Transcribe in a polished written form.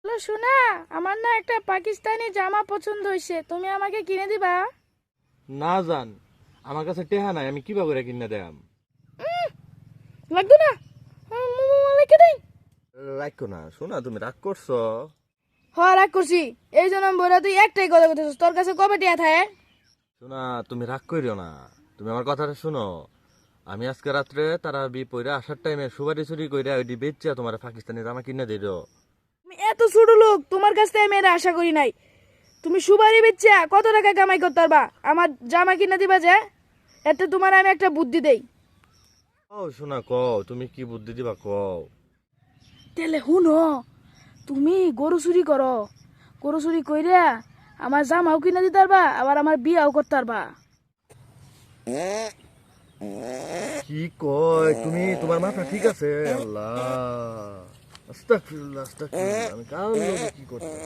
Hello শোনা, আমার না একটা পাকিস্তানি জামা পছন্দ হয়েছে, তুমি আমাকে কিনে দিবা? না জান, আমার কাছে টেহা নাই, আমি কিভাবে করে কিনে দেয়াম? লাগতো না। লিখে দেই। রাখো না, শোনা তুমি রাগ করছো। রাগ করছি। এই জন্য আমি বলে তুই একটাই কথা বলতেছিস, তোর কাছে কবে টিয়া থাকে? শোনা তুমি রাগ করিও না, তুমি আমার কথাটা শুনো। আমি আজকে রাত্রে তারা পইরা আসার টাইমে সুবারি চুরি কইরা ওইটি বেচছে তোমার পাকিস্তানি জামা কিনে দিল। আমি এত ছোট লোক, তোমার কাছ থেকে আমি এটা আশা করি নাই। তুমি সুপারি বেচা কত টাকা কামাই করতে পারবা, আমার জামা কিনে দিবা যে? এতে তোমার আমি একটা বুদ্ধি দেই। ও শোনা কও, তুমি কি বুদ্ধি দিবা কও। তাহলে হুনো, তুমি গরু চুরি করো, গরু চুরি কইরা আমার জামাও কিনে দিতে পারবা, আবার আমার বিয়াও করতে পারবা। কি কয় তুমি, তোমার মাথা ঠিক আছে? আল্লাহ, আস্তাগফিরুল্লাহ আস্তাগফিরুল্লাহ, আমি কার লগে কি করতে